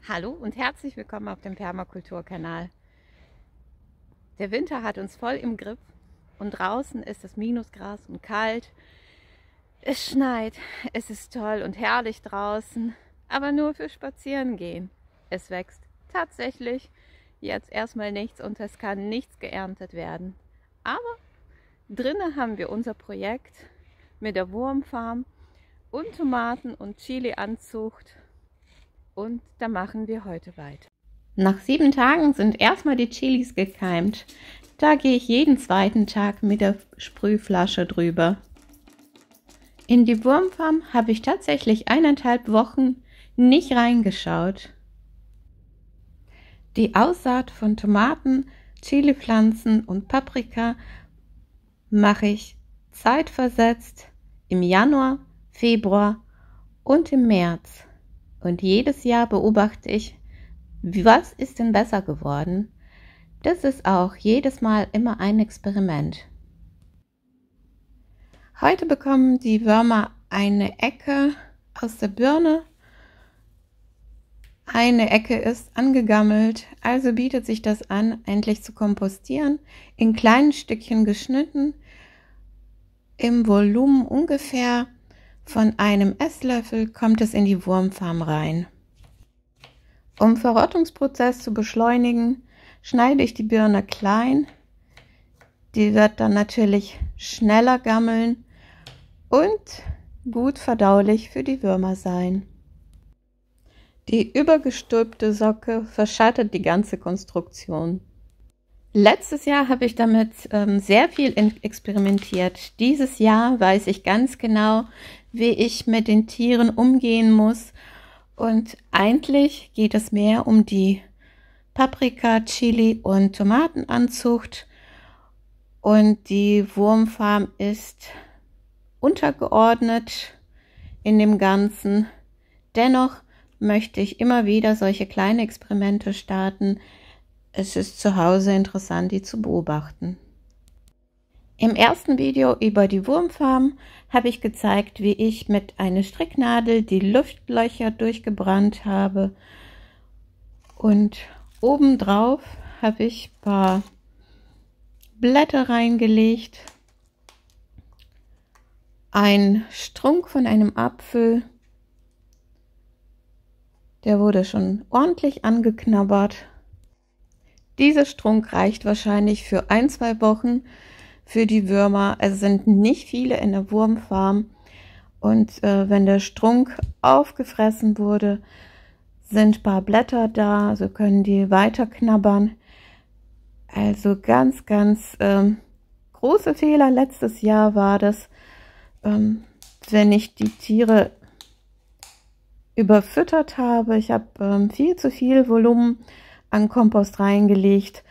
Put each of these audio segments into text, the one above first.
Hallo und herzlich willkommen auf dem Permakulturkanal. Der Winter hat uns voll im Griff und draußen ist das Minusgras und kalt. Es schneit, es ist toll und herrlich draußen, aber nur für Spazierengehen. Es wächst tatsächlich jetzt erstmal nichts und es kann nichts geerntet werden. Aber drinnen haben wir unser Projekt mit der Wurmfarm und Tomaten- und Chili-Anzucht. Und da machen wir heute weiter. Nach 7 Tagen sind erstmal die Chilis gekeimt. Da gehe ich jeden zweiten Tag mit der Sprühflasche drüber. In die Wurmfarm habe ich tatsächlich 1,5 Wochen nicht reingeschaut. Die Aussaat von Tomaten, Chilipflanzen und Paprika mache ich zeitversetzt im Januar, Februar und im März. Und jedes Jahr beobachte ich, was ist denn besser geworden. Das ist auch jedes Mal immer ein Experiment. Heute bekommen die Würmer eine Ecke aus der Birne. Eine Ecke ist angegammelt, also bietet sich das an, endlich zu kompostieren, in kleinen Stückchen geschnitten, im Volumen ungefähr von einem Esslöffel kommt es in die Wurmfarm rein. Um den Verrottungsprozess zu beschleunigen, schneide ich die Birne klein. Die wird dann natürlich schneller gammeln und gut verdaulich für die Würmer sein. Die übergestülpte Socke verschattet die ganze Konstruktion. Letztes Jahr habe ich damit sehr viel experimentiert. Dieses Jahr weiß ich ganz genau, wie ich mit den Tieren umgehen muss. Und eigentlich geht es mehr um die Paprika, Chili und Tomatenanzucht. Und die Wurmfarm ist untergeordnet in dem Ganzen. Dennoch möchte ich immer wieder solche kleine Experimente starten. Es ist zu Hause interessant, die zu beobachten. Im ersten Video über die Wurmfarm habe ich gezeigt, wie ich mit einer Stricknadel die Luftlöcher durchgebrannt habe. Und obendrauf habe ich ein paar Blätter reingelegt, ein Strunk von einem Apfel, der wurde schon ordentlich angeknabbert. Dieser Strunk reicht wahrscheinlich für 1-2 Wochen für die Würmer. Es sind nicht viele in der Wurmfarm. Und wenn der Strunk aufgefressen wurde, sind ein paar Blätter da, so können die weiter knabbern. Also ganz, ganz große Fehler letztes Jahr war das, wenn ich die Tiere überfüttert habe. Ich habe viel zu viel Volumen an Kompost reingelegt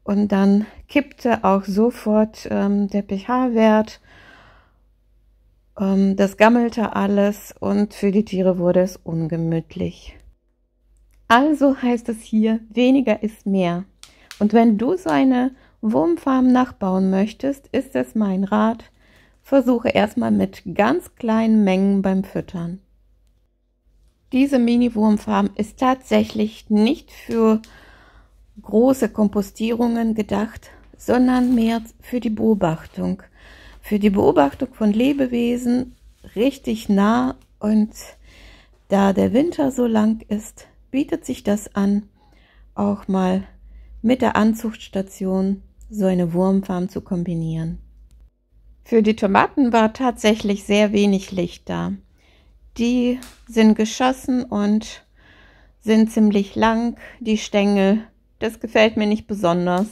und dann kippte auch sofort der pH-Wert. Das gammelte alles und für die Tiere wurde es ungemütlich. Also heißt es hier, weniger ist mehr. Und wenn du so eine Wurmfarm nachbauen möchtest, ist es mein Rat, versuche erstmal mit ganz kleinen Mengen beim Füttern. Diese Mini-Wurmfarm ist tatsächlich nicht für große Kompostierungen gedacht, sondern mehr für die Beobachtung. Für die Beobachtung von Lebewesen richtig nah, und da der Winter so lang ist, bietet sich das an, auch mal mit der Anzuchtstation so eine Wurmfarm zu kombinieren. Für die Tomaten war tatsächlich sehr wenig Licht da. Die sind geschossen und sind ziemlich lang, die Stängel. Das gefällt mir nicht besonders.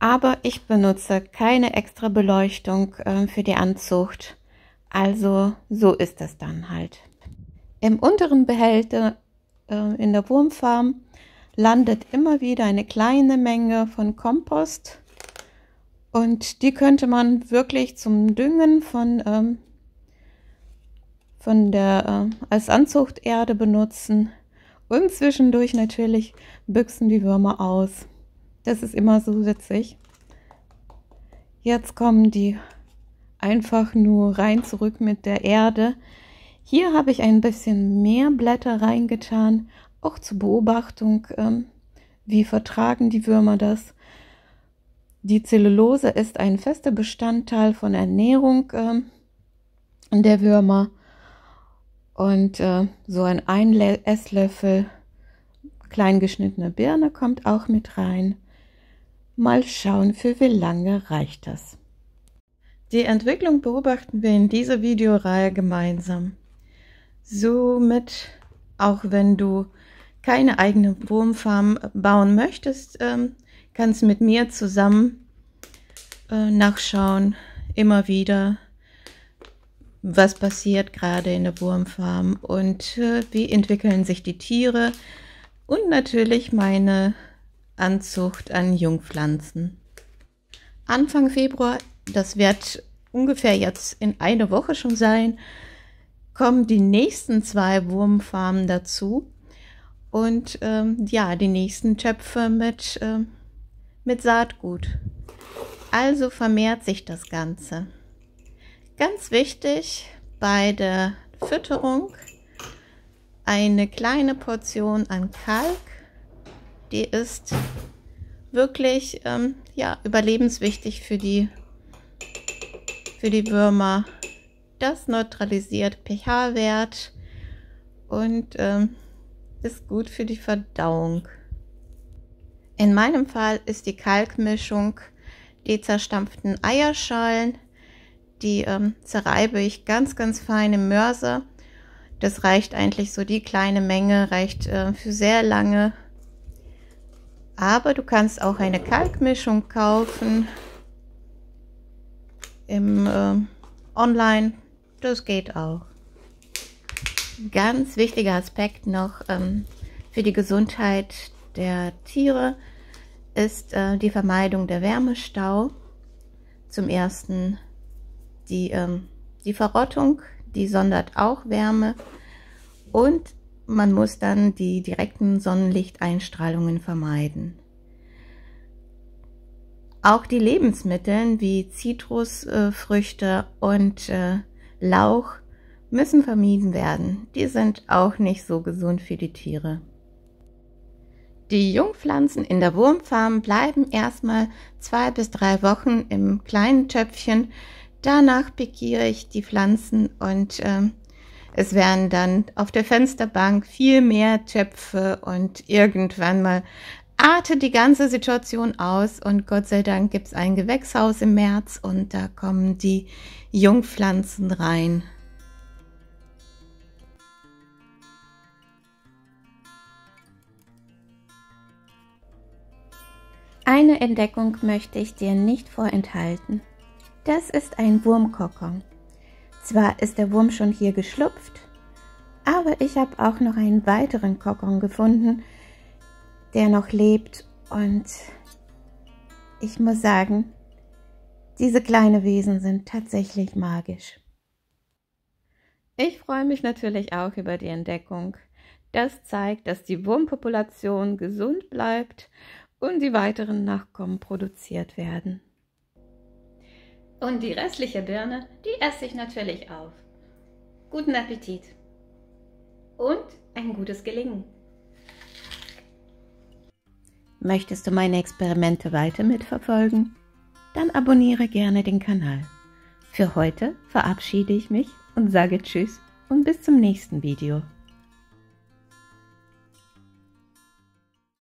Aber ich benutze keine extra Beleuchtung für die Anzucht. Also so ist es dann halt. Im unteren Behälter in der Wurmfarm landet immer wieder eine kleine Menge von Kompost. Und die könnte man wirklich zum Düngen als Anzuchterde benutzen. Und zwischendurch natürlich büchsen die Würmer aus. Das ist immer so witzig. Jetzt kommen die einfach nur rein zurück mit der Erde. Hier habe ich ein bisschen mehr Blätter reingetan, auch zur Beobachtung, wie vertragen die Würmer das. Die Zellulose ist ein fester Bestandteil von Ernährung der Würmer. Und so ein Esslöffel klein geschnittene Birne kommt auch mit rein. Mal schauen, für wie lange reicht das. Die Entwicklung beobachten wir in dieser Videoreihe gemeinsam. Somit, auch wenn du keine eigene Wurmfarm bauen möchtest, kannst du mit mir zusammen nachschauen, immer wieder, was passiert gerade in der Wurmfarm und wie entwickeln sich die Tiere und natürlich meine Anzucht an Jungpflanzen. Anfang Februar, das wird ungefähr jetzt in einer Woche schon sein, kommen die nächsten 2 Wurmfarmen dazu und ja, die nächsten Töpfe mit Saatgut. Also vermehrt sich das Ganze. Ganz wichtig bei der Fütterung eine kleine Portion an Kalk. Die ist wirklich ja, überlebenswichtig für die Würmer. Das neutralisiert pH-Wert und ist gut für die Verdauung. In meinem Fall ist die Kalkmischung die zerstampften Eierschalen. Die zerreibe ich ganz, ganz fein im Mörser. Das reicht eigentlich so, die kleine Menge reicht für sehr lange. Aber du kannst auch eine Kalkmischung kaufen im Online. Das geht auch. Ganz wichtiger Aspekt noch für die Gesundheit der Tiere ist die Vermeidung der Wärmestau. Zum ersten die Verrottung, die sondert auch Wärme und man muss dann die direkten Sonnenlichteinstrahlungen vermeiden. Auch die Lebensmittel wie Zitrusfrüchte und Lauch müssen vermieden werden. Die sind auch nicht so gesund für die Tiere. Die Jungpflanzen in der Wurmfarm bleiben erstmal 2 bis 3 Wochen im kleinen Töpfchen. Danach pikiere ich die Pflanzen und es werden dann auf der Fensterbank viel mehr Töpfe und irgendwann mal artet die ganze Situation aus und Gott sei Dank gibt es ein Gewächshaus im März und da kommen die Jungpflanzen rein. Eine Entdeckung möchte ich dir nicht vorenthalten. Das ist ein Wurmkokon. Zwar ist der Wurm schon hier geschlüpft, aber ich habe auch noch einen weiteren Kokon gefunden, der noch lebt und ich muss sagen, diese kleinen Wesen sind tatsächlich magisch. Ich freue mich natürlich auch über die Entdeckung. Das zeigt, dass die Wurmpopulation gesund bleibt und die weiteren Nachkommen produziert werden. Und die restliche Birne, die esse ich natürlich auf. Guten Appetit und ein gutes Gelingen. Möchtest du meine Experimente weiter mitverfolgen? Dann abonniere gerne den Kanal. Für heute verabschiede ich mich und sage Tschüss und bis zum nächsten Video.